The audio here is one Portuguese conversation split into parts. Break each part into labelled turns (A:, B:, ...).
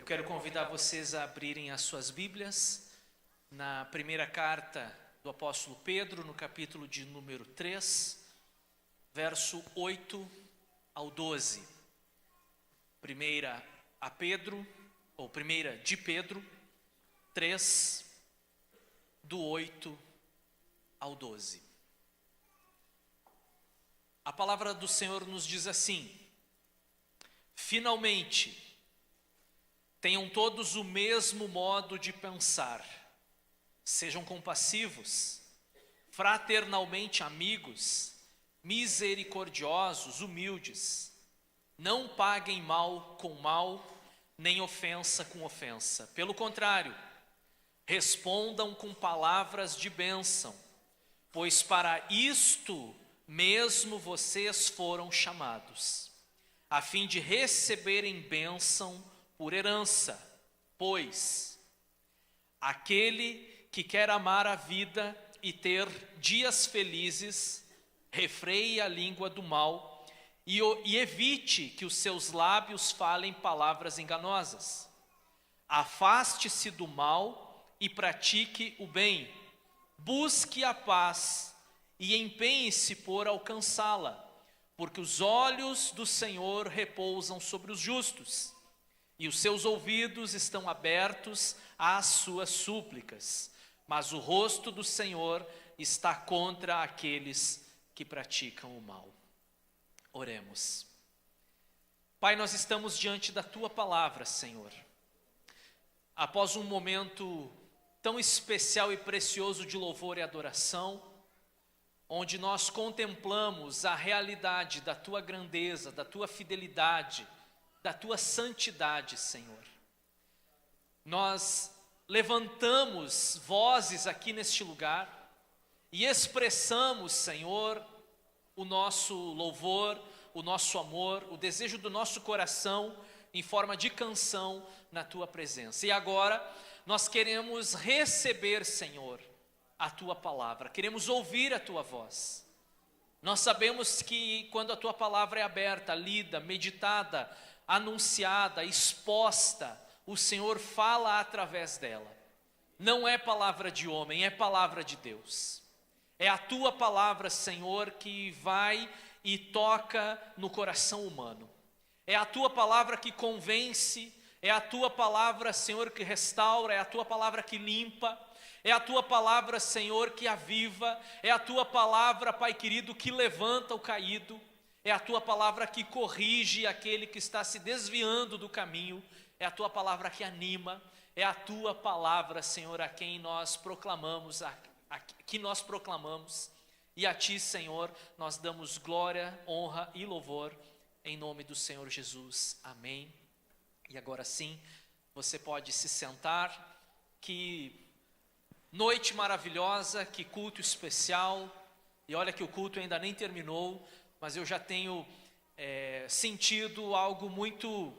A: quero convidar vocês a abrirem as suas Bíblias na primeira carta do apóstolo Pedro, no capítulo de número 3, verso 8 ao 12. Primeira de Pedro 3, do 8 ao 12. A palavra do Senhor nos diz assim: finalmente, tenham todos o mesmo modo de pensar, sejam compassivos, fraternalmente amigos, misericordiosos, humildes, não paguem mal com mal, nem ofensa com ofensa. Pelo contrário, respondam com palavras de bênção, pois para isto mesmo vocês foram chamados, a fim de receberem bênção por herança. Pois aquele que quer amar a vida e ter dias felizes, refreie a língua do mal e evite que os seus lábios falem palavras enganosas. Afaste-se do mal e pratique o bem. Busque a paz e empenhe-se por alcançá-la, porque os olhos do Senhor repousam sobre os justos, e os seus ouvidos estão abertos às suas súplicas, mas o rosto do Senhor está contra aqueles que praticam o mal. Oremos. Pai, nós estamos diante da Tua palavra, Senhor. Após um momento tão especial e precioso de louvor e adoração, onde nós contemplamos a realidade da Tua grandeza, da Tua fidelidade, da Tua santidade, Senhor. Nós levantamos vozes aqui neste lugar e expressamos, Senhor, o nosso louvor, o nosso amor, o desejo do nosso coração em forma de canção na Tua presença. E agora nós queremos receber, Senhor, a Tua palavra, queremos ouvir a Tua voz. Nós sabemos que quando a Tua palavra é aberta, lida, meditada, anunciada, exposta, o Senhor fala através dela. Não é palavra de homem, é palavra de Deus. É a Tua palavra, Senhor, que vai e toca no coração humano. É a Tua palavra que convence, é a Tua palavra, Senhor, que restaura, é a Tua palavra que limpa, é a Tua palavra, Senhor, que aviva, é a Tua palavra, Pai querido, que levanta o caído, é a Tua palavra que corrige aquele que está se desviando do caminho, é a Tua palavra que anima, é a Tua palavra, Senhor, a quem nós proclamamos, e a Ti, Senhor, nós damos glória, honra e louvor, em nome do Senhor Jesus. Amém. E agora sim, você pode se sentar. Que noite maravilhosa, que culto especial, e olha que o culto ainda nem terminou, mas eu já tenho sentido algo muito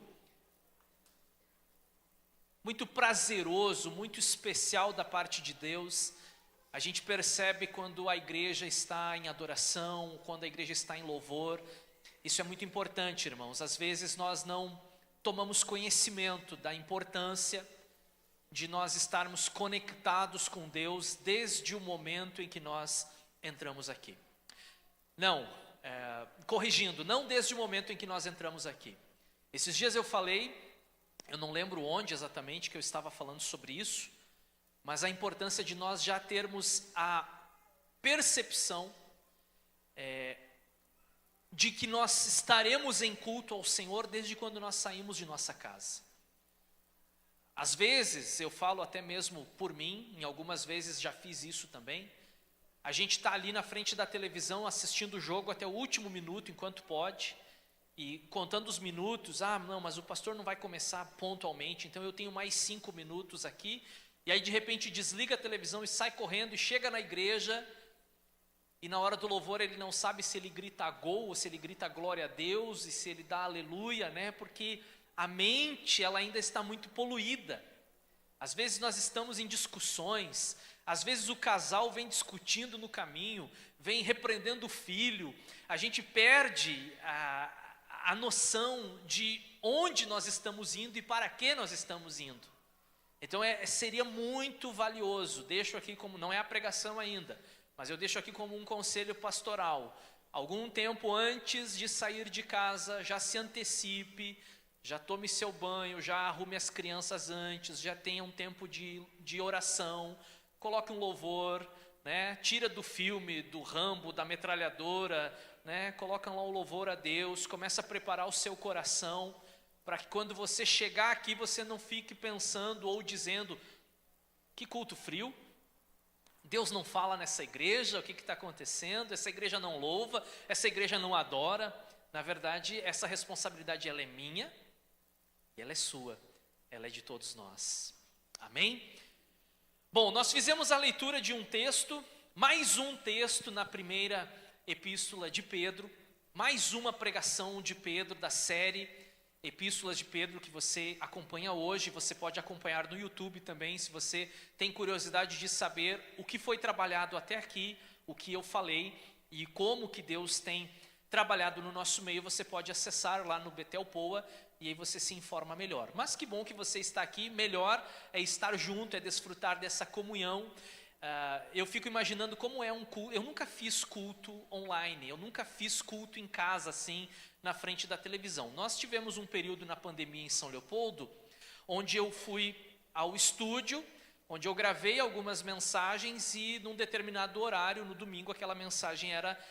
A: prazeroso, muito especial da parte de Deus. A gente percebe quando a igreja está em adoração, quando a igreja está em louvor. Isso é muito importante, irmãos. Às vezes nós não tomamos conhecimento da importância de nós estarmos conectados com Deus desde o momento em que nós entramos aqui. Não desde o momento em que nós entramos aqui. Esses dias eu falei, eu não lembro onde exatamente que eu estava falando sobre isso, mas a importância de nós já termos a percepção de que nós estaremos em culto ao Senhor desde quando nós saímos de nossa casa. Às vezes, eu falo até mesmo por mim, em algumas vezes já fiz isso também, a gente está ali na frente da televisão assistindo o jogo até o último minuto, enquanto pode, e contando os minutos, mas o pastor não vai começar pontualmente, então eu tenho mais 5 minutos aqui, e aí de repente desliga a televisão e sai correndo e chega na igreja, e na hora do louvor ele não sabe se ele grita gol, ou se ele grita glória a Deus, e se ele dá aleluia, né? Porque a mente ela ainda está muito poluída. Às vezes nós estamos em discussões, às vezes o casal vem discutindo no caminho, vem repreendendo o filho, a gente perde a noção de onde nós estamos indo e para que nós estamos indo. Então seria muito valioso, deixo aqui como, não é a pregação ainda, mas eu deixo aqui como um conselho pastoral. Algum tempo antes de sair de casa, já se antecipe, já tome seu banho, já arrume as crianças antes, já tenha um tempo de oração, coloque um louvor, né? Tira do filme, do Rambo, da metralhadora, né? Coloca lá o louvor a Deus, começa a preparar o seu coração, para que quando você chegar aqui, você não fique pensando ou dizendo, que culto frio, Deus não fala nessa igreja, o que está acontecendo, essa igreja não louva, essa igreja não adora. Na verdade, essa responsabilidade ela é minha, e ela é sua, ela é de todos nós, amém? Bom, nós fizemos a leitura de um texto, mais um texto na primeira epístola de Pedro, mais uma pregação de Pedro da série Epístolas de Pedro que você acompanha hoje. Você pode acompanhar no YouTube também, se você tem curiosidade de saber o que foi trabalhado até aqui, o que eu falei e como que Deus tem trabalhado no nosso meio. Você pode acessar lá no Betel Poa e aí você se informa melhor. Mas que bom que você está aqui, melhor é estar junto, é desfrutar dessa comunhão. Eu fico imaginando como é um culto. Eu nunca fiz culto online, eu nunca fiz culto em casa assim, na frente da televisão. Nós tivemos um período na pandemia em São Leopoldo, onde eu fui ao estúdio, onde eu gravei algumas mensagens e num determinado horário, no domingo, aquela mensagem era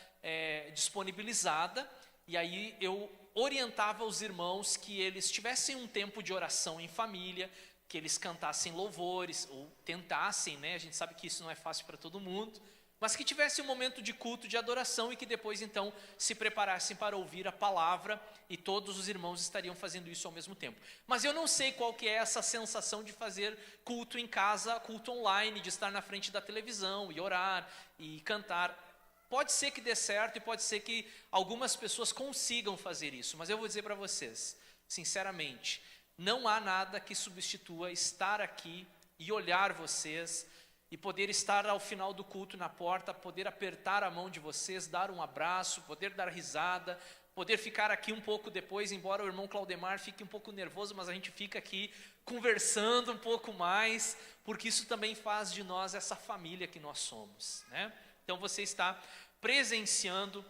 A: disponibilizada, e aí eu orientava os irmãos que eles tivessem um tempo de oração em família, que eles cantassem louvores, ou tentassem, né? A gente sabe que isso não é fácil para todo mundo, mas que tivesse um momento de culto, de adoração, e que depois então se preparassem para ouvir a palavra, e todos os irmãos estariam fazendo isso ao mesmo tempo. Mas eu não sei qual que é essa sensação de fazer culto em casa, culto online, de estar na frente da televisão, e orar, e cantar. Pode ser que dê certo, e pode ser que algumas pessoas consigam fazer isso, mas eu vou dizer para vocês, sinceramente, não há nada que substitua estar aqui e olhar vocês, e poder estar ao final do culto na porta, poder apertar a mão de vocês, dar um abraço, poder dar risada, poder ficar aqui um pouco depois, embora o irmão Claudemar fique um pouco nervoso, mas a gente fica aqui conversando um pouco mais, porque isso também faz de nós essa família que nós somos, né? Então você está presenciando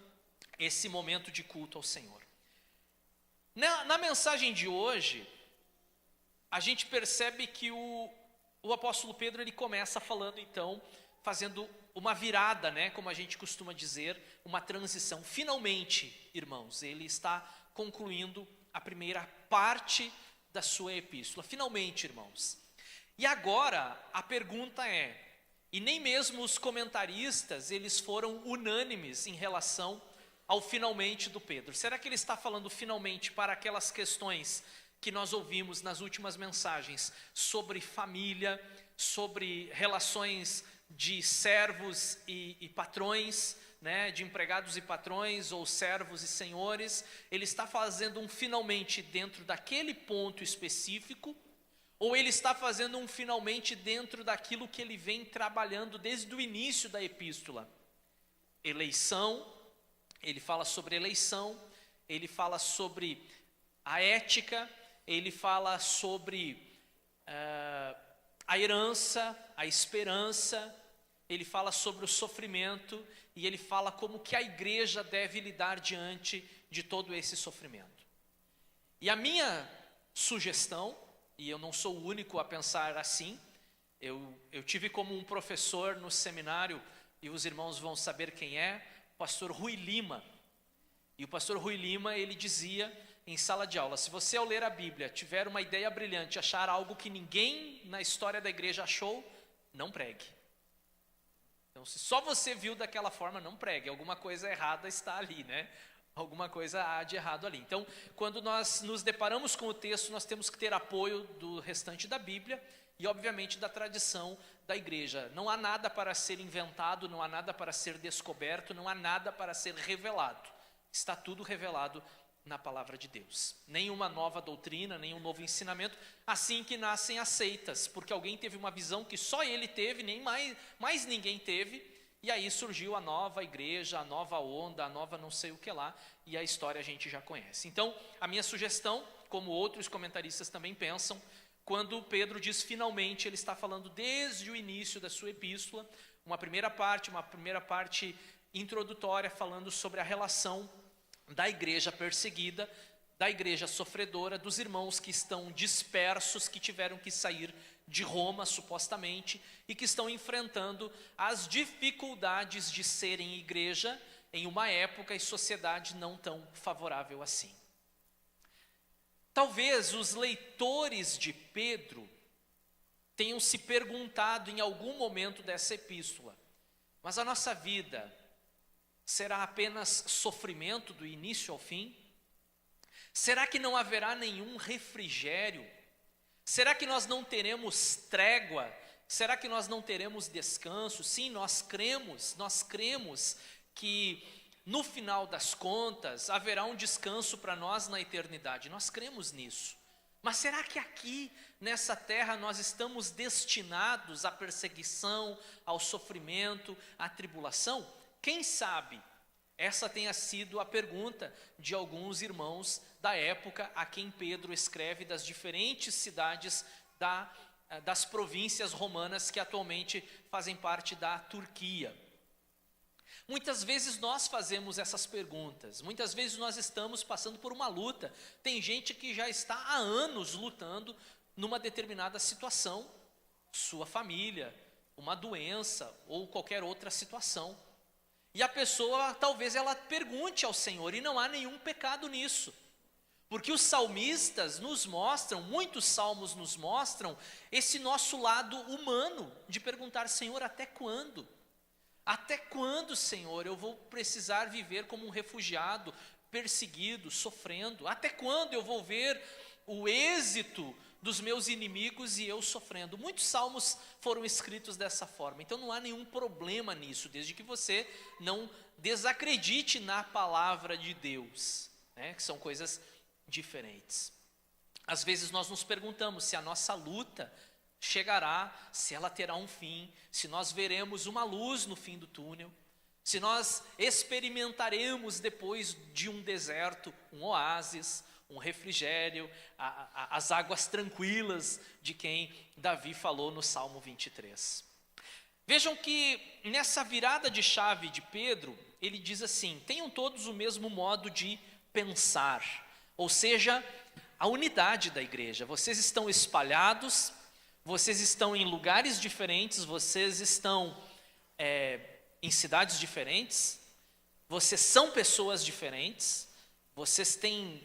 A: esse momento de culto ao Senhor. Na mensagem de hoje, a gente percebe que o apóstolo Pedro, ele começa falando então, fazendo uma virada, né, como a gente costuma dizer, uma transição. Finalmente, irmãos, ele está concluindo a primeira parte da sua epístola. Finalmente, irmãos. E agora, a pergunta é, e nem mesmo os comentaristas, eles foram unânimes em relação ao finalmente do Pedro. Será que ele está falando finalmente para aquelas questões que nós ouvimos nas últimas mensagens sobre família, sobre relações de servos e patrões, né, de empregados e patrões, ou servos e senhores? Ele está fazendo um finalmente dentro daquele ponto específico, ou ele está fazendo um finalmente dentro daquilo que ele vem trabalhando desde o início da epístola? Eleição, ele fala sobre eleição, ele fala sobre a ética, ele fala sobre a herança, a esperança, ele fala sobre o sofrimento, e ele fala como que a igreja deve lidar diante de todo esse sofrimento. E a minha sugestão, e eu não sou o único a pensar assim, eu tive como um professor no seminário, e os irmãos vão saber quem é, o pastor Rui Lima. E o pastor Rui Lima, ele dizia em sala de aula, se você ao ler a Bíblia tiver uma ideia brilhante, achar algo que ninguém na história da igreja achou, não pregue. Então, se só você viu daquela forma, não pregue, alguma coisa errada está ali, né? Alguma coisa há de errado ali. Então, quando nós nos deparamos com o texto, nós temos que ter apoio do restante da Bíblia e, obviamente, da tradição da igreja. Não há nada para ser inventado, não há nada para ser descoberto, não há nada para ser revelado. Está tudo revelado na palavra de Deus. Nenhuma nova doutrina, nenhum novo ensinamento, assim que nascem as seitas, porque alguém teve uma visão que só ele teve, nem mais ninguém teve, E aí surgiu a nova igreja, a nova onda, a nova não sei o que lá, e a história a gente já conhece. Então, a minha sugestão, como outros comentaristas também pensam, quando Pedro diz finalmente, ele está falando desde o início da sua epístola, uma primeira parte introdutória falando sobre a relação da igreja perseguida, da igreja sofredora, dos irmãos que estão dispersos, que tiveram que sair de Roma, supostamente, e que estão enfrentando as dificuldades de serem igreja em uma época e sociedade não tão favorável assim. Talvez os leitores de Pedro tenham se perguntado em algum momento dessa epístola, mas a nossa vida será apenas sofrimento do início ao fim? Será que não haverá nenhum refrigério? Será que nós não teremos trégua? Será que nós não teremos descanso? Sim, nós cremos que no final das contas haverá um descanso para nós na eternidade. Nós cremos nisso. Mas será que aqui, nessa terra, nós estamos destinados à perseguição, ao sofrimento, à tribulação? Quem sabe essa tenha sido a pergunta de alguns irmãos da época a quem Pedro escreve das diferentes cidades das províncias romanas que atualmente fazem parte da Turquia. Muitas vezes nós fazemos essas perguntas, muitas vezes nós estamos passando por uma luta. Tem gente que já está há anos lutando numa determinada situação, sua família, uma doença ou qualquer outra situação. E a pessoa, talvez ela pergunte ao Senhor, e não há nenhum pecado nisso. Porque os salmistas nos mostram, muitos salmos nos mostram, esse nosso lado humano, de perguntar, Senhor, até quando? Até quando, Senhor, eu vou precisar viver como um refugiado, perseguido, sofrendo? Até quando eu vou ver o êxito dos meus inimigos e eu sofrendo? Muitos salmos foram escritos dessa forma, então não há nenhum problema nisso, desde que você não desacredite na palavra de Deus, né? Que são coisas diferentes. Às vezes nós nos perguntamos se a nossa luta chegará, se ela terá um fim, se nós veremos uma luz no fim do túnel, se nós experimentaremos depois de um deserto, um oásis, um refrigério, as águas tranquilas de quem Davi falou no Salmo 23. Vejam que nessa virada de chave de Pedro, ele diz assim, tenham todos o mesmo modo de pensar, ou seja, a unidade da igreja. Vocês estão espalhados, vocês estão em lugares diferentes, vocês estão em cidades diferentes, vocês são pessoas diferentes, vocês têm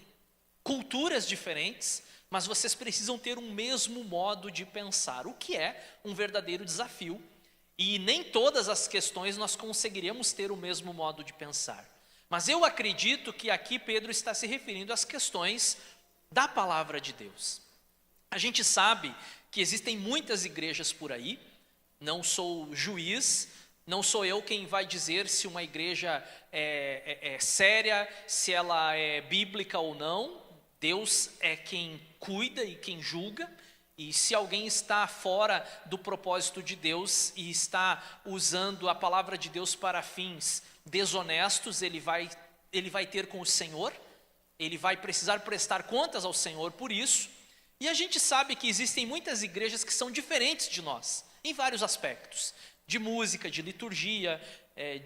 A: culturas diferentes, mas vocês precisam ter um mesmo modo de pensar, o que é um verdadeiro desafio, e nem todas as questões nós conseguiremos ter o mesmo modo de pensar. Mas eu acredito que aqui Pedro está se referindo às questões da palavra de Deus. A gente sabe que existem muitas igrejas por aí, não sou juiz, não sou eu quem vai dizer se uma igreja é séria, se ela é bíblica ou não. Deus é quem cuida e quem julga, e se alguém está fora do propósito de Deus e está usando a palavra de Deus para fins desonestos, ele vai ter com o Senhor, ele vai precisar prestar contas ao Senhor por isso. E a gente sabe que existem muitas igrejas que são diferentes de nós, em vários aspectos, de música, de liturgia,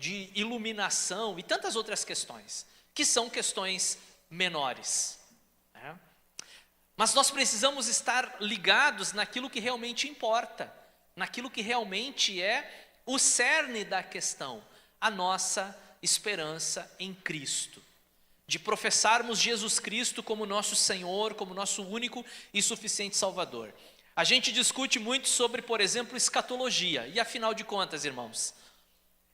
A: de iluminação e tantas outras questões, que são questões menores. Mas nós precisamos estar ligados naquilo que realmente importa, naquilo que realmente é o cerne da questão, a nossa esperança em Cristo. De professarmos Jesus Cristo como nosso Senhor, como nosso único e suficiente Salvador. A gente discute muito sobre, por exemplo, escatologia. E afinal de contas, irmãos,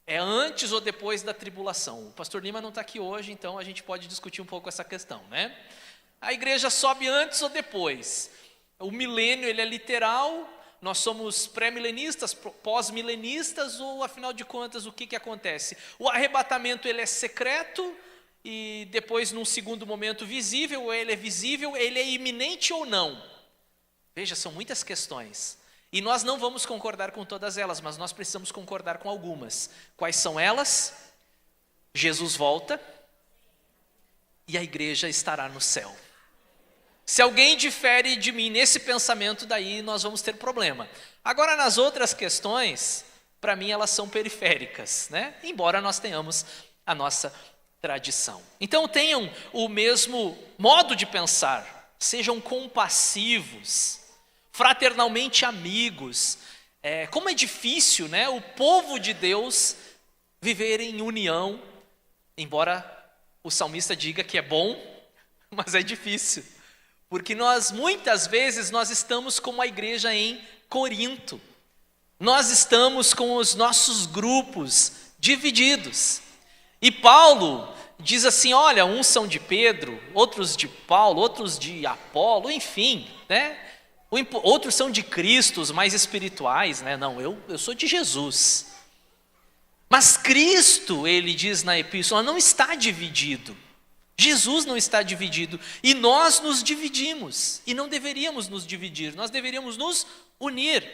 A: é antes ou depois da tribulação? O pastor Lima não está aqui hoje, então a gente pode discutir um pouco essa questão, né? A igreja sobe antes ou depois? O milênio, ele é literal, nós somos pré-milenistas, pós-milenistas, ou afinal de contas, o que acontece? O arrebatamento, ele é secreto, e depois num segundo momento visível, ou ele é visível, ele é iminente ou não? Veja, são muitas questões. E nós não vamos concordar com todas elas, mas nós precisamos concordar com algumas. Quais são elas? Jesus volta e a igreja estará no céu. Se alguém difere de mim nesse pensamento, daí nós vamos ter problema. Agora, nas outras questões, para mim elas são periféricas, né? Embora nós tenhamos a nossa tradição. Então tenham o mesmo modo de pensar, sejam compassivos, fraternalmente amigos. Como é difícil, né, o povo de Deus viver em união, embora o salmista diga que é bom, mas é difícil. Porque muitas vezes, nós estamos como a igreja em Corinto. Nós estamos com os nossos grupos divididos. E Paulo diz assim, olha, uns são de Pedro, outros de Paulo, outros de Apolo, enfim, né? Outros são de Cristo, os mais espirituais, né? Não, eu sou de Jesus. Mas Cristo, ele diz na epístola, não está dividido. Jesus não está dividido. E nós nos dividimos. E não deveríamos nos dividir, nós deveríamos nos unir.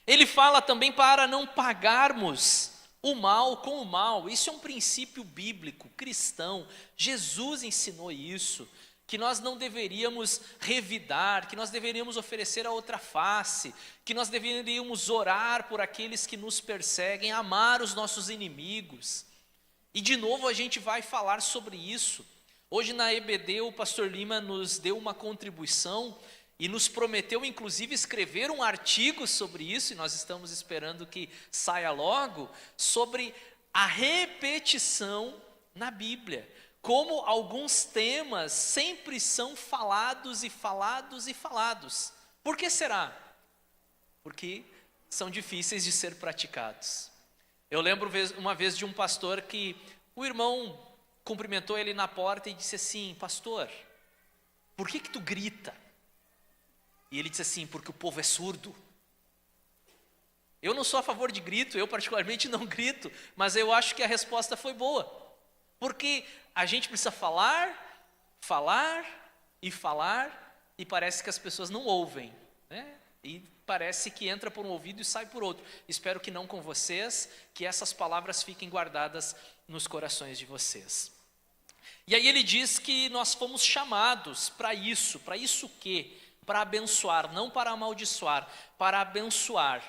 A: Ele fala também para não pagarmos o mal com o mal. Isso é um princípio bíblico, cristão. Jesus ensinou isso, que nós não deveríamos revidar, que nós deveríamos oferecer a outra face, que nós deveríamos orar por aqueles que nos perseguem, amar os nossos inimigos. E de novo a gente vai falar sobre isso. Hoje na EBD o pastor Lima nos deu uma contribuição e nos prometeu inclusive escrever um artigo sobre isso, e nós estamos esperando que saia logo, sobre a repetição na Bíblia. Como alguns temas sempre são falados e falados e falados. Por que será? Porque são difíceis de ser praticados. Eu lembro uma vez de um pastor que o irmão cumprimentou ele na porta e disse assim, pastor, por que tu grita? E ele disse assim, porque o povo é surdo. Eu não sou a favor de grito, eu particularmente não grito, mas eu acho que a resposta foi boa. Porque a gente precisa falar, falar e falar, e parece que as pessoas não ouvem, né? E parece que entra por um ouvido e sai por outro. Espero que não com vocês, que essas palavras fiquem guardadas nos corações de vocês. E aí ele diz que nós fomos chamados para isso o quê? Para abençoar, não para amaldiçoar, para abençoar,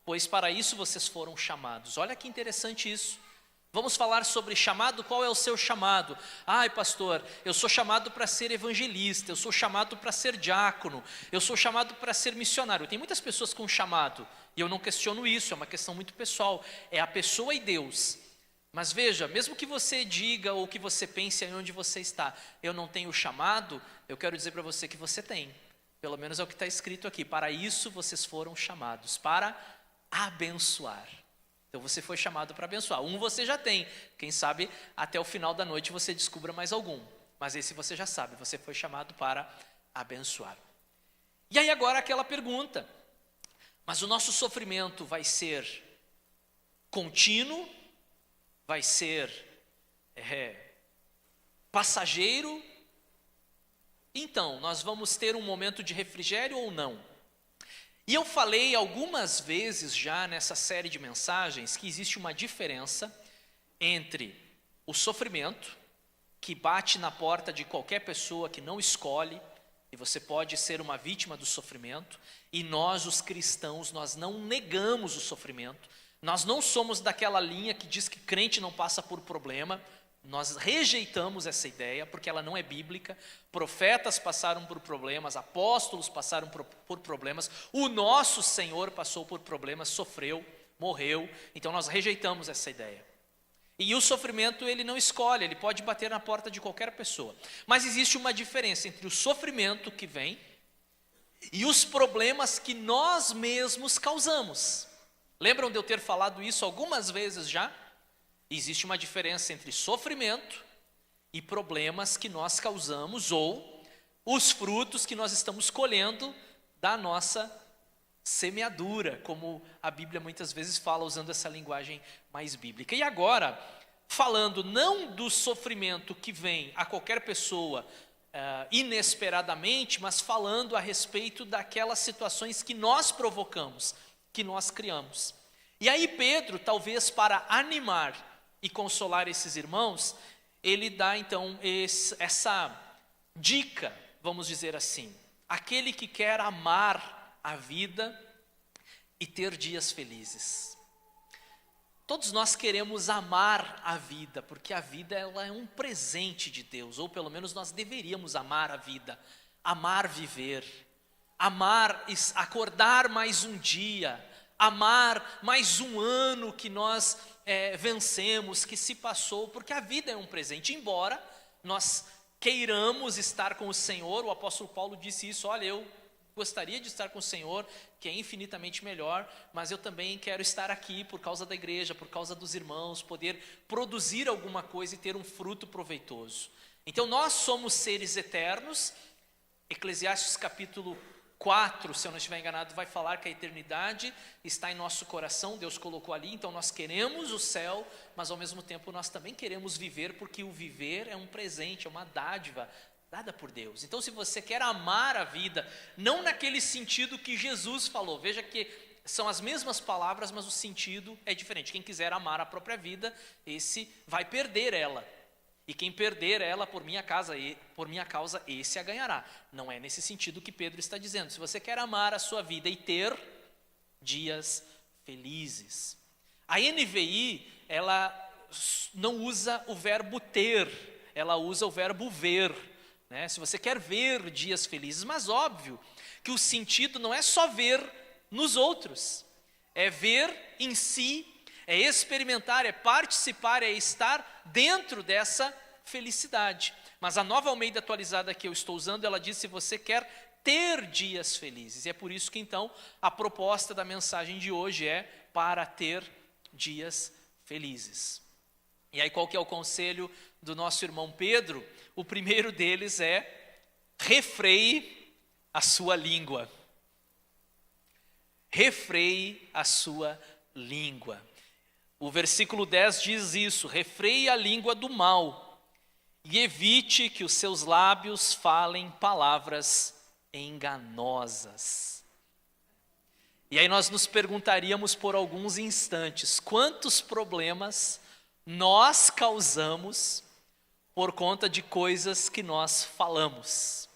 A: pois para isso vocês foram chamados. Olha que interessante isso. Vamos falar sobre chamado. Qual é o seu chamado? Ai, pastor, eu sou chamado para ser evangelista, eu sou chamado para ser diácono, eu sou chamado para ser missionário. Tem muitas pessoas com chamado, e eu não questiono isso, é uma questão muito pessoal, é a pessoa e Deus. Mas veja, mesmo que você diga ou que você pense aí onde você está, eu não tenho chamado, eu quero dizer para você que você tem. Pelo menos é o que está escrito aqui, para isso vocês foram chamados, para abençoar. Então você foi chamado para abençoar. Um você já tem, quem sabe até o final da noite você descubra mais algum. Mas esse você já sabe, você foi chamado para abençoar. E aí agora aquela pergunta, mas o nosso sofrimento vai ser contínuo? Vai ser passageiro? Então, nós vamos ter um momento de refrigério ou não? E eu falei algumas vezes já nessa série de mensagens que existe uma diferença entre o sofrimento, que bate na porta de qualquer pessoa que não escolhe, e você pode ser uma vítima do sofrimento, e nós, os cristãos, nós não negamos o sofrimento, nós não somos daquela linha que diz que crente não passa por problema. Nós rejeitamos essa ideia porque ela não é bíblica. Profetas passaram por problemas, apóstolos passaram por problemas, o nosso Senhor passou por problemas, sofreu, morreu. Então nós rejeitamos essa ideia. E o sofrimento ele não escolhe, ele pode bater na porta de qualquer pessoa. Mas existe uma diferença entre o sofrimento que vem e os problemas que nós mesmos causamos. Lembram de eu ter falado isso algumas vezes já? Existe uma diferença entre sofrimento e problemas que nós causamos ou os frutos que nós estamos colhendo da nossa semeadura, como a Bíblia muitas vezes fala, usando essa linguagem mais bíblica. E agora, falando não do sofrimento que vem a qualquer pessoa inesperadamente, mas falando a respeito daquelas situações que nós provocamos, que nós criamos. E aí Pedro, talvez para animar e consolar esses irmãos, ele dá então essa dica, vamos dizer assim: aquele que quer amar a vida e ter dias felizes. Todos nós queremos amar a vida, porque a vida ela é um presente de Deus, ou pelo menos nós deveríamos amar a vida, amar viver, amar acordar mais um dia, amar mais um ano que nós vencemos, que se passou, porque a vida é um presente, embora nós queiramos estar com o Senhor. O apóstolo Paulo disse isso: olha, eu gostaria de estar com o Senhor, que é infinitamente melhor, mas eu também quero estar aqui por causa da igreja, por causa dos irmãos, poder produzir alguma coisa e ter um fruto proveitoso. Então nós somos seres eternos. Eclesiastes capítulo 4, se eu não estiver enganado, vai falar que a eternidade está em nosso coração, Deus colocou ali. Então nós queremos o céu, mas ao mesmo tempo nós também queremos viver, porque o viver é um presente, é uma dádiva dada por Deus. Então, se você quer amar a vida, não naquele sentido que Jesus falou, veja que são as mesmas palavras, mas o sentido é diferente. Quem quiser amar a própria vida, esse vai perder ela. E quem perder ela por minha causa, esse a ganhará. Não é nesse sentido que Pedro está dizendo. Se você quer amar a sua vida e ter dias felizes. A NVI, ela não usa o verbo ter, ela usa o verbo ver. Se você quer ver dias felizes, mas óbvio que o sentido não é só ver nos outros, é ver em si, é experimentar, é participar, é estar dentro dessa felicidade. Mas a Nova Almeida atualizada que eu estou usando, ela diz: se você quer ter dias felizes. E é por isso que então a proposta da mensagem de hoje é para ter dias felizes. E aí qual que é o conselho do nosso irmão Pedro? O primeiro deles é: refreie a sua língua. Refreie a sua língua. O versículo 10 diz isso: refreie a língua do mal e evite que os seus lábios falem palavras enganosas. E aí nós nos perguntaríamos por alguns instantes: quantos problemas nós causamos por conta de coisas que nós falamos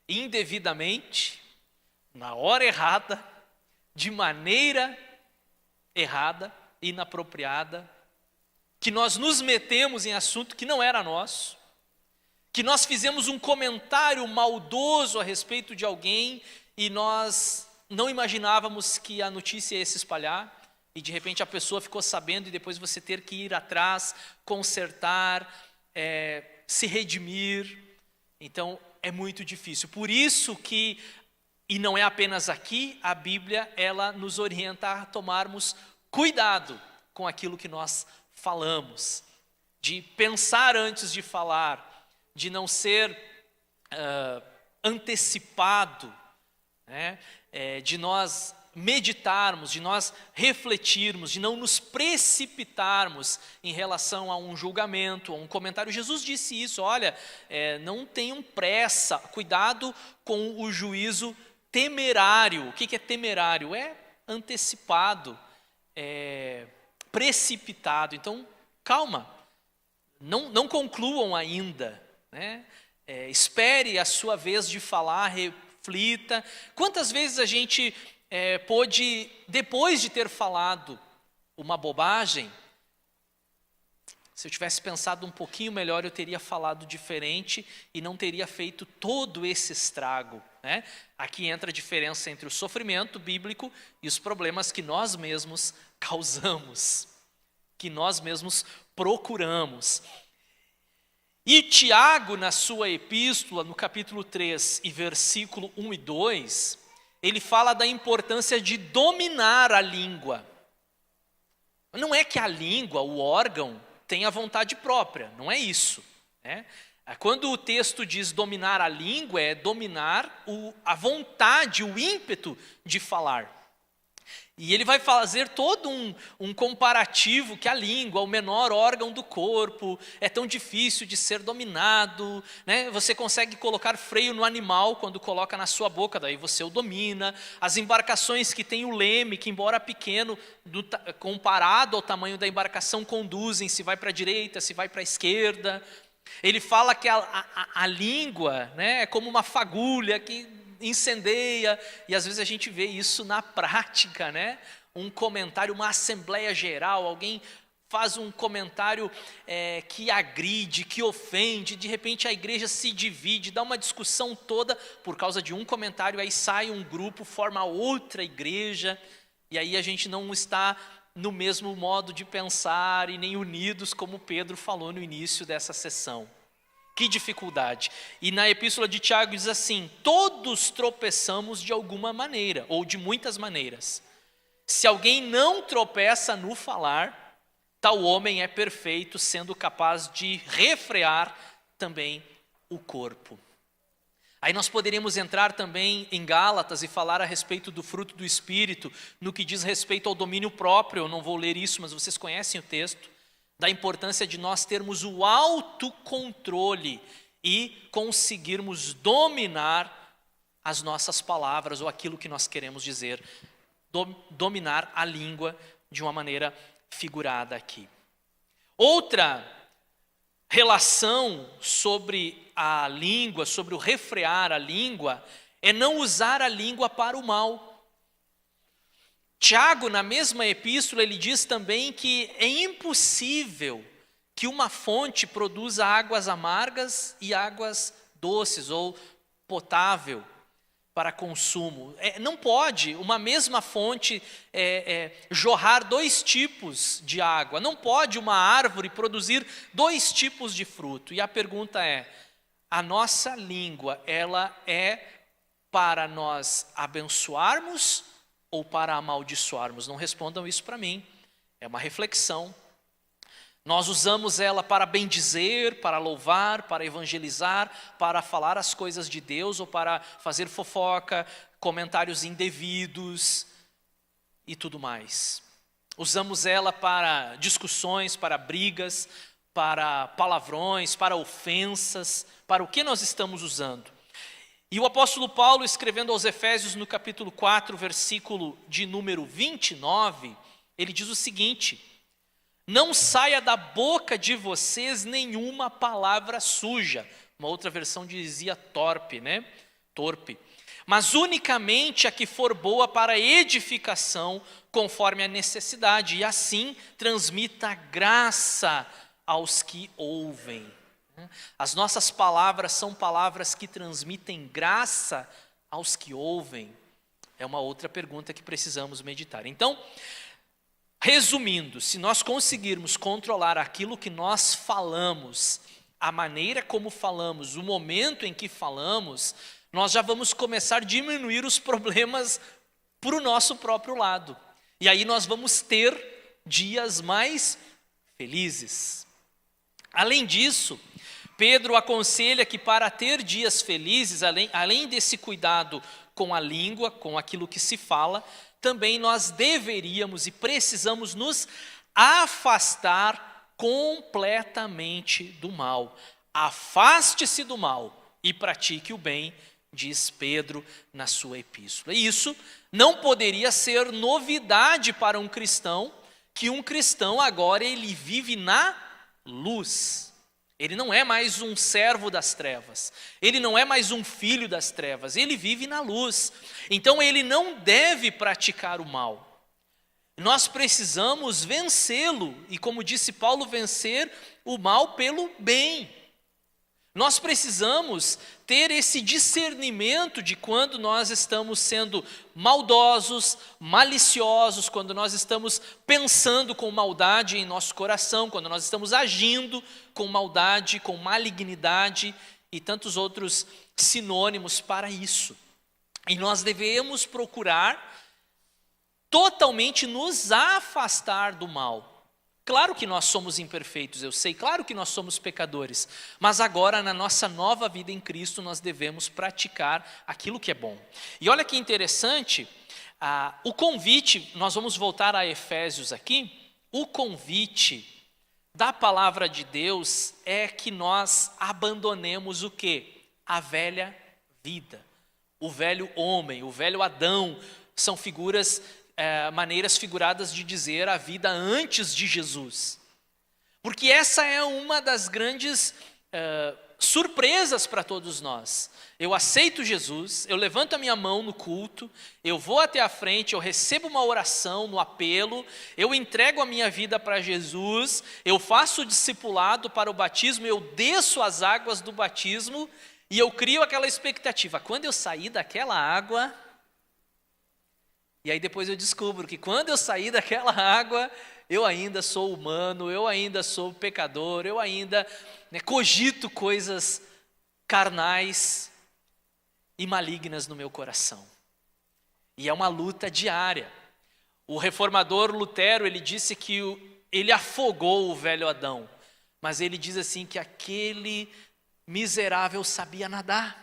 A: indevidamente, na hora errada, de maneira errada, inapropriada, que nós nos metemos em assunto que não era nosso, que nós fizemos um comentário maldoso a respeito de alguém e nós não imaginávamos que a notícia ia se espalhar e de repente a pessoa ficou sabendo e depois você ter que ir atrás, consertar, se redimir. Então é muito difícil. Por isso que, e não é apenas aqui, a Bíblia ela nos orienta a tomarmos cuidado com aquilo que nós falamos, de pensar antes de falar, de não ser antecipado, de nós meditarmos, de nós refletirmos, de não nos precipitarmos em relação a um julgamento, a um comentário. Jesus disse isso: olha, não tenham pressa, cuidado com o juízo temerário. O que é temerário? É antecipado, precipitado. Então, calma, não concluam ainda, espere a sua vez de falar, reflita. Quantas vezes a gente pôde, depois de ter falado uma bobagem, se eu tivesse pensado um pouquinho melhor, eu teria falado diferente e não teria feito todo esse estrago, Aqui entra a diferença entre o sofrimento bíblico e os problemas que nós mesmos causamos, que nós mesmos procuramos. E Tiago, na sua epístola, no capítulo 3 e versículo 1 e 2, ele fala da importância de dominar a língua. Não é que a língua, o órgão, tenha vontade própria, não é isso. Quando o texto diz dominar a língua, é dominar a vontade, o ímpeto de falar. E ele vai fazer todo um comparativo que a língua, o menor órgão do corpo, é tão difícil de ser dominado, né? Você consegue colocar freio no animal quando coloca na sua boca, daí você o domina. As embarcações que têm o leme, que embora pequeno, comparado ao tamanho da embarcação, conduzem, se vai para a direita, se vai para a esquerda. Ele fala que a língua, né, é como uma fagulha que incendeia, e às vezes a gente vê isso na prática, né? Um comentário, uma assembleia geral, alguém faz um comentário que agride, que ofende, de repente a igreja se divide, dá uma discussão toda por causa de um comentário, aí sai um grupo, forma outra igreja, e aí a gente não está no mesmo modo de pensar e nem unidos, como Pedro falou no início dessa sessão. Que dificuldade. E na epístola de Tiago diz assim: todos tropeçamos de alguma maneira, ou de muitas maneiras. Se alguém não tropeça no falar, tal homem é perfeito, sendo capaz de refrear também o corpo. Aí nós poderíamos entrar também em Gálatas e falar a respeito do fruto do Espírito, no que diz respeito ao domínio próprio. Eu não vou ler isso, mas vocês conhecem o texto. Da importância de nós termos o autocontrole e conseguirmos dominar as nossas palavras ou aquilo que nós queremos dizer, dominar a língua de uma maneira figurada aqui. Outra relação sobre a língua, sobre o refrear a língua, é não usar a língua para o mal. Tiago, na mesma epístola, ele diz também que é impossível que uma fonte produza águas amargas e águas doces ou potável para consumo. Não pode uma mesma fonte jorrar dois tipos de água. Não pode uma árvore produzir dois tipos de fruto. E a pergunta é: a nossa língua, ela é para nós abençoarmos ou para amaldiçoarmos? Não respondam isso para mim, é uma reflexão. Nós usamos ela para bendizer, para louvar, para evangelizar, para falar as coisas de Deus ou para fazer fofoca, comentários indevidos e tudo mais. Usamos ela para discussões, para brigas, para palavrões, para ofensas. Para o que nós estamos usando? E o apóstolo Paulo, escrevendo aos Efésios no capítulo 4, versículo de número 29, ele diz o seguinte: não saia da boca de vocês nenhuma palavra suja. Uma outra versão dizia torpe, né? Torpe. Mas unicamente a que for boa para edificação, conforme a necessidade, e assim transmita graça aos que ouvem. As nossas palavras são palavras que transmitem graça aos que ouvem? É uma outra pergunta que precisamos meditar. Então, resumindo, se nós conseguirmos controlar aquilo que nós falamos, a maneira como falamos, o momento em que falamos, nós já vamos começar a diminuir os problemas para o nosso próprio lado. E aí nós vamos ter dias mais felizes. Além disso, Pedro aconselha que para ter dias felizes, além desse cuidado com a língua, com aquilo que se fala, também nós deveríamos e precisamos nos afastar completamente do mal. Afaste-se do mal e pratique o bem, diz Pedro na sua epístola. E isso não poderia ser novidade para um cristão, que um cristão agora ele vive na luz. Ele não é mais um servo das trevas, ele não é mais um filho das trevas, ele vive na luz. Então ele não deve praticar o mal. Nós precisamos vencê-lo, e como disse Paulo, vencer o mal pelo bem. Nós precisamos ter esse discernimento de quando nós estamos sendo maldosos, maliciosos, quando nós estamos pensando com maldade em nosso coração, quando nós estamos agindo com maldade, com malignidade e tantos outros sinônimos para isso. E nós devemos procurar totalmente nos afastar do mal. Claro que nós somos imperfeitos, eu sei, claro que nós somos pecadores, mas agora na nossa nova vida em Cristo nós devemos praticar aquilo que é bom. E olha que interessante, o convite, nós vamos voltar a Efésios aqui, o convite da palavra de Deus é que nós abandonemos o quê? A velha vida, o velho homem, o velho Adão, são maneiras figuradas de dizer a vida antes de Jesus. Porque essa é uma das grandes surpresas para todos nós. Eu aceito Jesus, eu levanto a minha mão no culto, eu vou até a frente, eu recebo uma oração no apelo, eu entrego a minha vida para Jesus, eu faço o discipulado para o batismo, eu desço as águas do batismo e eu crio aquela expectativa. Quando eu sair daquela água... E aí depois eu descubro que quando eu sair daquela água, eu ainda sou humano, eu ainda sou pecador, eu ainda cogito coisas carnais e malignas no meu coração. E é uma luta diária. O reformador Lutero, ele disse que ele afogou o velho Adão, mas ele diz assim que aquele miserável sabia nadar.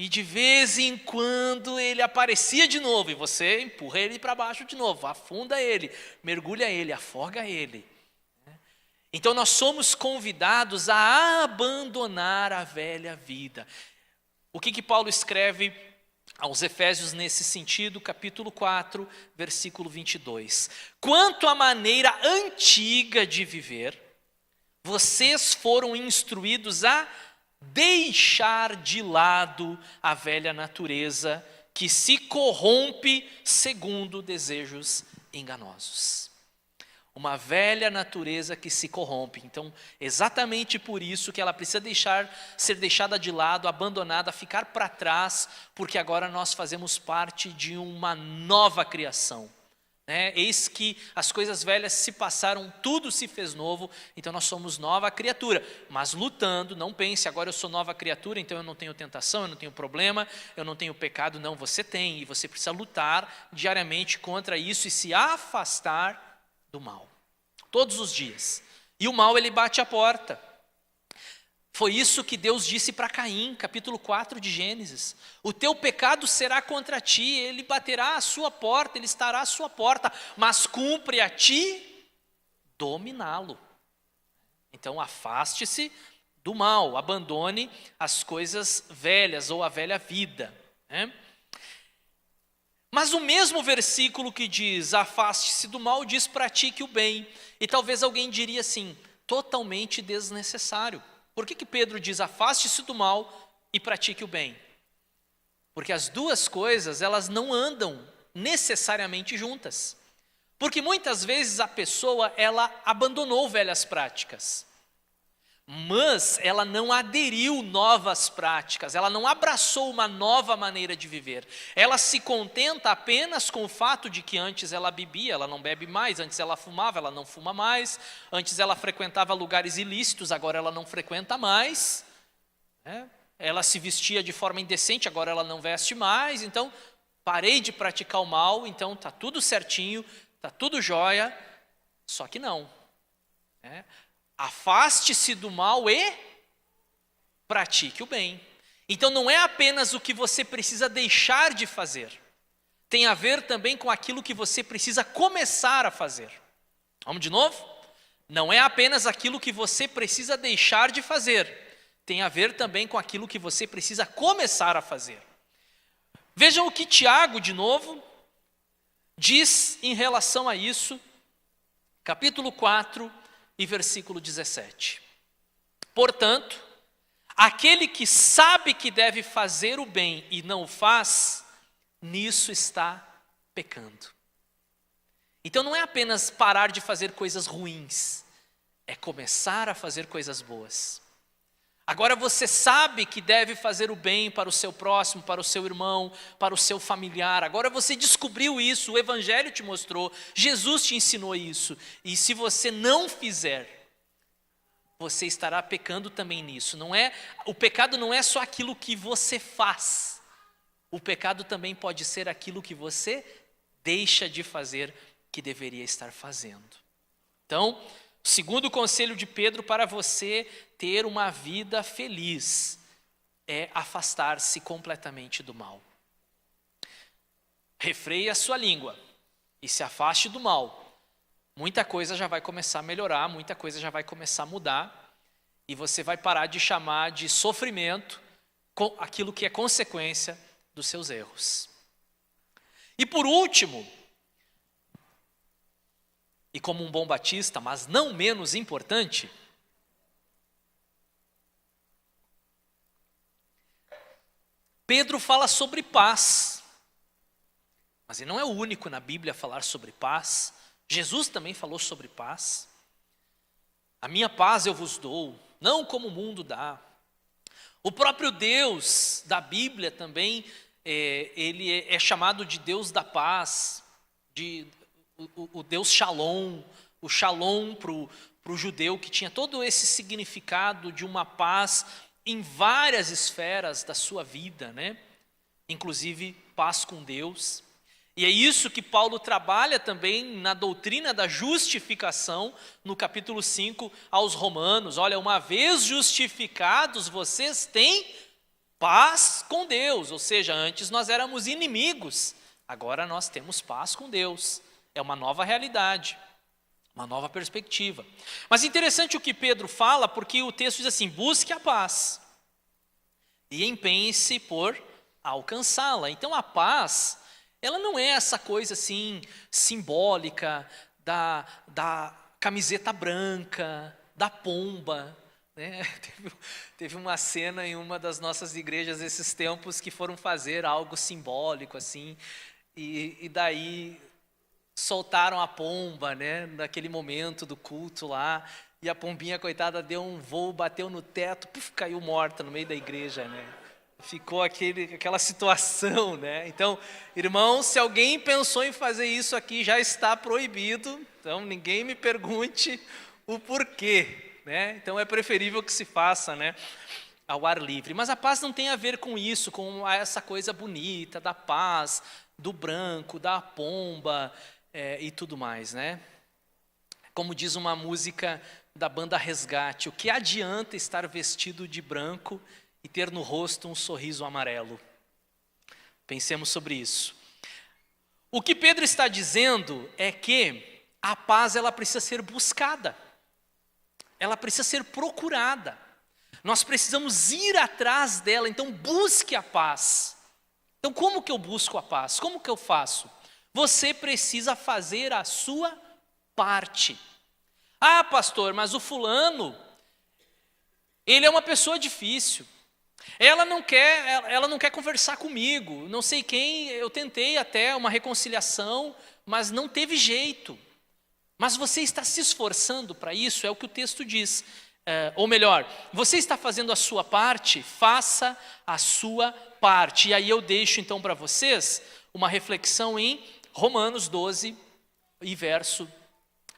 A: E de vez em quando ele aparecia de novo, e você empurra ele para baixo de novo, afunda ele, mergulha ele, afoga ele. Então nós somos convidados a abandonar a velha vida. O que Paulo escreve aos Efésios nesse sentido? Capítulo 4, versículo 22. Quanto à maneira antiga de viver, vocês foram instruídos a deixar de lado a velha natureza que se corrompe segundo desejos enganosos. Uma velha natureza que se corrompe. Então, exatamente por isso que ela precisa ser deixada de lado, abandonada, ficar para trás, porque agora nós fazemos parte de uma nova criação. Eis que as coisas velhas se passaram, tudo se fez novo, então nós somos nova criatura, mas lutando. Não pense, agora eu sou nova criatura, então eu não tenho tentação, eu não tenho problema, eu não tenho pecado. Não, você tem, e você precisa lutar diariamente contra isso e se afastar do mal, todos os dias. E o mal, ele bate a porta. Foi isso que Deus disse para Caim, capítulo 4 de Gênesis. O teu pecado será contra ti, ele baterá à sua porta, ele estará à sua porta, mas cumpre a ti dominá-lo. Então afaste-se do mal, abandone as coisas velhas ou a velha vida. Mas o mesmo versículo que diz afaste-se do mal, diz pratique o bem. E talvez alguém diria assim, totalmente desnecessário. Por que Pedro diz afaste-se do mal e pratique o bem? Porque as duas coisas, elas não andam necessariamente juntas. Porque muitas vezes a pessoa, ela abandonou velhas práticas, mas ela não aderiu novas práticas, ela não abraçou uma nova maneira de viver. Ela se contenta apenas com o fato de que antes ela bebia, ela não bebe mais, antes ela fumava, ela não fuma mais, antes ela frequentava lugares ilícitos, agora ela não frequenta mais, ela se vestia de forma indecente, agora ela não veste mais, então parei de praticar o mal, então está tudo certinho, está tudo jóia, só que não. Afaste-se do mal e pratique o bem. Então não é apenas o que você precisa deixar de fazer, tem a ver também com aquilo que você precisa começar a fazer. Vamos de novo? Não é apenas aquilo que você precisa deixar de fazer, tem a ver também com aquilo que você precisa começar a fazer. Vejam o que Tiago, de novo, diz em relação a isso, capítulo 4, e versículo 17. Portanto, aquele que sabe que deve fazer o bem e não o faz, nisso está pecando. Então não é apenas parar de fazer coisas ruins, é começar a fazer coisas boas. Agora você sabe que deve fazer o bem para o seu próximo, para o seu irmão, para o seu familiar. Agora você descobriu isso, o Evangelho te mostrou, Jesus te ensinou isso. E se você não fizer, você estará pecando também nisso. O pecado não é só aquilo que você faz. O pecado também pode ser aquilo que você deixa de fazer, que deveria estar fazendo. Então, o segundo conselho de Pedro para você ter uma vida feliz é afastar-se completamente do mal. Refreie a sua língua e se afaste do mal. Muita coisa já vai começar a melhorar, muita coisa já vai começar a mudar, e você vai parar de chamar de sofrimento aquilo que é consequência dos seus erros. E por último, e como um bom batista, mas não menos importante, Pedro fala sobre paz. Mas ele não é o único na Bíblia a falar sobre paz. Jesus também falou sobre paz. A minha paz eu vos dou, não como o mundo dá. O próprio Deus da Bíblia também, ele é chamado de Deus da paz, o Deus Shalom, o Shalom para o judeu, que tinha todo esse significado de uma paz em várias esferas da sua vida, né? Inclusive paz com Deus. E é isso que Paulo trabalha também na doutrina da justificação, no capítulo 5 aos Romanos. Olha, uma vez justificados, vocês têm paz com Deus. Ou seja, antes nós éramos inimigos, agora nós temos paz com Deus. É uma nova realidade, uma nova perspectiva. Mas interessante o que Pedro fala, porque o texto diz assim: busque a paz e empenhe-se por alcançá-la. Então a paz, ela não é essa coisa assim simbólica da camiseta branca, da pomba, né? Teve uma cena em uma das nossas igrejas esses tempos que foram fazer algo simbólico assim, e daí soltaram a pomba, né? Naquele momento do culto lá, e a pombinha, coitada, deu um voo, bateu no teto, caiu morta no meio da igreja, né? Ficou aquela situação, né? Então, irmãos, se alguém pensou em fazer isso aqui, já está proibido. Então, ninguém me pergunte o porquê, né? Então, é preferível que se faça, né, ao ar livre. Mas a paz não tem a ver com isso, com essa coisa bonita da paz, do branco, da pomba e tudo mais, né? Como diz uma música da banda Resgate: o que adianta estar vestido de branco e ter no rosto um sorriso amarelo? Pensemos sobre isso. O que Pedro está dizendo é que a paz, ela precisa ser buscada, ela precisa ser procurada, nós precisamos ir atrás dela. Então busque a paz. Então como que eu busco a paz? Como que eu faço? Você precisa fazer a sua parte. Ah, pastor, mas o fulano, ele é uma pessoa difícil. Ela não quer conversar comigo. Não sei quem, eu tentei até uma reconciliação, mas não teve jeito. Mas você está se esforçando para isso, é o que o texto diz. Ou melhor, você está fazendo a sua parte, faça a sua parte. E aí eu deixo então para vocês uma reflexão em Romanos 12 e verso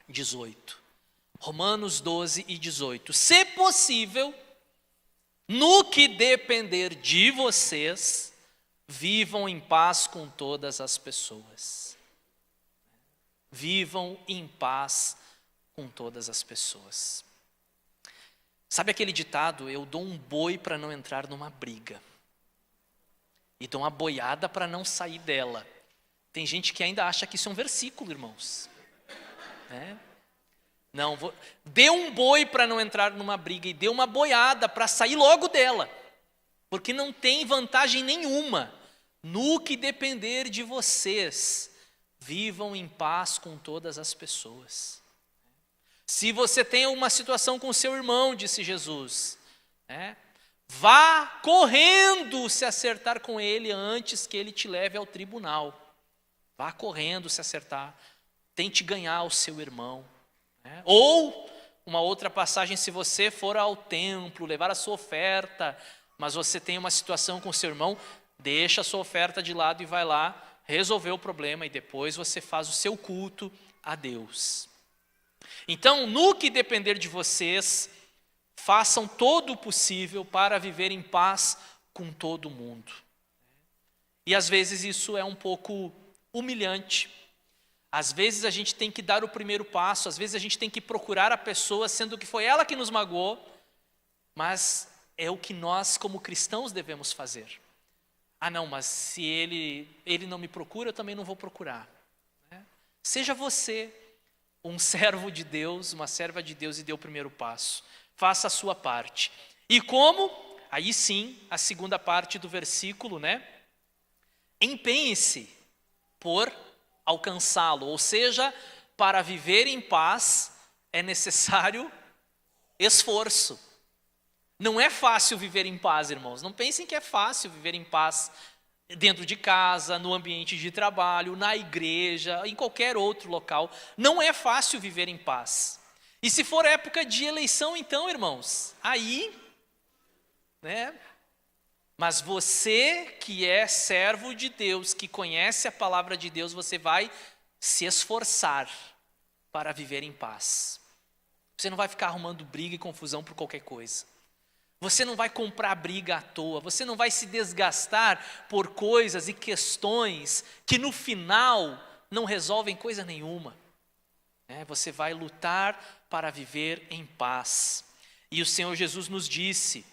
A: 18. Romanos 12 e 18. Se possível, no que depender de vocês, vivam em paz com todas as pessoas. Vivam em paz com todas as pessoas. Sabe aquele ditado: eu dou um boi para não entrar numa briga, e dou uma boiada para não sair dela. Tem gente que ainda acha que isso é um versículo, irmãos. Não, dê um boi para não entrar numa briga e dê uma boiada para sair logo dela, porque não tem vantagem nenhuma. No que depender de vocês, vivam em paz com todas as pessoas. Se você tem uma situação com seu irmão, disse Jesus, vá correndo se acertar com ele antes que ele te leve ao tribunal. Vá correndo se acertar, tente ganhar o seu irmão. Ou, uma outra passagem, se você for ao templo, levar a sua oferta, mas você tem uma situação com seu irmão, deixa a sua oferta de lado e vai lá resolver o problema, e depois você faz o seu culto a Deus. Então, no que depender de vocês, façam todo o possível para viver em paz com todo mundo. E às vezes isso é um pouco humilhante. Às vezes a gente tem que dar o primeiro passo, às vezes a gente tem que procurar a pessoa, sendo que foi ela que nos magoou, mas é o que nós como cristãos devemos fazer. Ah não, mas se ele não me procura, eu também não vou procurar. Seja você um servo de Deus, uma serva de Deus e dê o primeiro passo. Faça a sua parte. E como? Aí sim, a segunda parte do versículo, empenhe-se por alcançá-lo. Ou seja, para viver em paz é necessário esforço. Não é fácil viver em paz, irmãos. Não pensem que é fácil viver em paz dentro de casa, no ambiente de trabalho, na igreja, em qualquer outro local. Não é fácil viver em paz. E se for época de eleição, então, irmãos, aí, mas você que é servo de Deus, que conhece a palavra de Deus, você vai se esforçar para viver em paz. Você não vai ficar arrumando briga e confusão por qualquer coisa. Você não vai comprar briga à toa, você não vai se desgastar por coisas e questões que no final não resolvem coisa nenhuma. Você vai lutar para viver em paz. E o Senhor Jesus nos disse: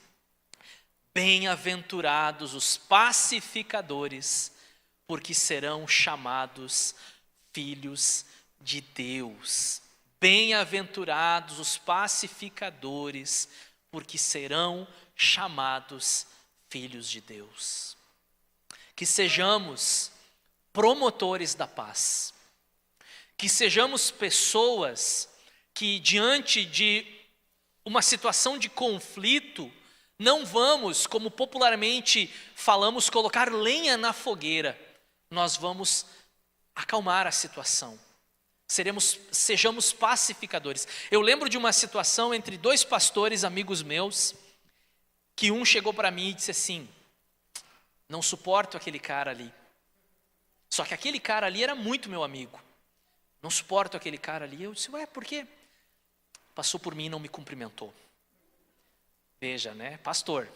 A: bem-aventurados os pacificadores, porque serão chamados filhos de Deus. Bem-aventurados os pacificadores, porque serão chamados filhos de Deus. Que sejamos promotores da paz. Que sejamos pessoas que, diante de uma situação de conflito, não vamos, como popularmente falamos, colocar lenha na fogueira. Nós vamos acalmar a situação. Sejamos pacificadores. Eu lembro de uma situação entre dois pastores amigos meus, que um chegou para mim e disse assim: não suporto aquele cara ali. Só que aquele cara ali era muito meu amigo. Não suporto aquele cara ali. Eu disse: por quê? Passou por mim e não me cumprimentou. Veja, pastor.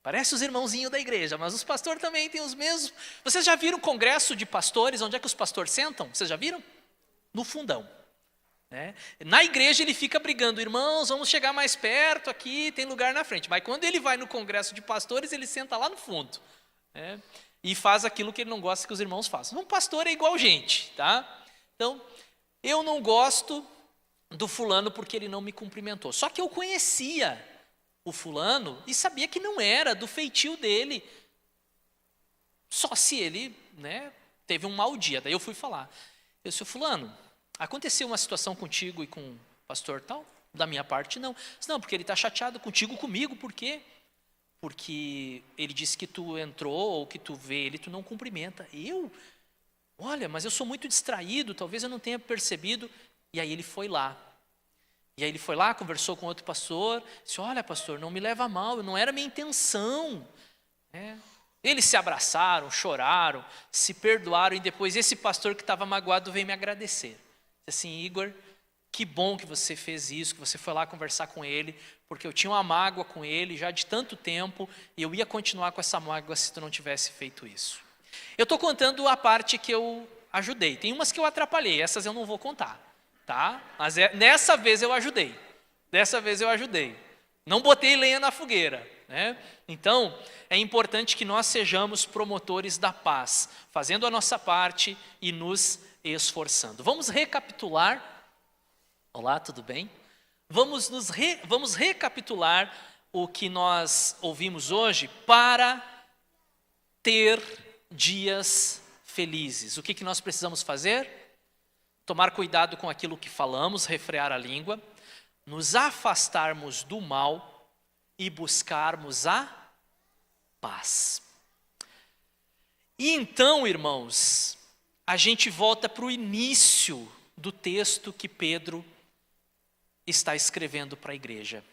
A: Parece os irmãozinhos da igreja, mas os pastores também têm os mesmos. Vocês já viram o congresso de pastores? Onde é que os pastores sentam? Vocês já viram? No fundão. Na igreja ele fica brigando: irmãos, vamos chegar mais perto aqui, tem lugar na frente. Mas quando ele vai no congresso de pastores, ele senta lá no fundo. E faz aquilo que ele não gosta que os irmãos façam. Um pastor é igual gente, tá? Então, eu não gosto do fulano porque ele não me cumprimentou. Só que eu conhecia o fulano e sabia que não era do feitio dele. Só se ele, teve um mau dia. Daí eu fui falar: eu disse: fulano, aconteceu uma situação contigo e com o pastor tal? Da minha parte, não. Não, porque ele está chateado comigo, por quê? Porque ele disse que tu entrou ou que tu vê ele, tu não cumprimenta. Olha, mas eu sou muito distraído, talvez eu não tenha percebido. E aí ele foi lá. Conversou com outro pastor, disse: olha, pastor, não me leva a mal, não era minha intenção. Eles se abraçaram, choraram, se perdoaram, e depois esse pastor que estava magoado veio me agradecer. Disse assim: Igor, que bom que você fez isso, que você foi lá conversar com ele, porque eu tinha uma mágoa com ele já de tanto tempo, e eu ia continuar com essa mágoa se tu não tivesse feito isso. Eu estou contando a parte que eu ajudei. Tem umas que eu atrapalhei, essas eu não vou contar, tá? Mas nessa vez eu ajudei. Não botei lenha na fogueira, Então, é importante que nós sejamos promotores da paz, fazendo a nossa parte e nos esforçando. Vamos recapitular. Olá, tudo bem? Vamos recapitular o que nós ouvimos hoje para ter dias felizes. O que nós precisamos fazer? Tomar cuidado com aquilo que falamos, refrear a língua, nos afastarmos do mal e buscarmos a paz. E então, irmãos, a gente volta para o início do texto que Pedro está escrevendo para a igreja.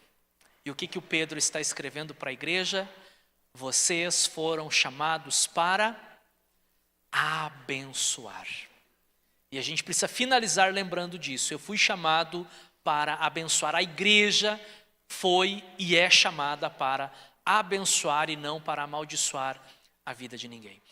A: E o que o Pedro está escrevendo para a igreja? Vocês foram chamados para abençoar. E a gente precisa finalizar lembrando disso. Eu fui chamado para abençoar. A igreja foi e é chamada para abençoar e não para amaldiçoar a vida de ninguém.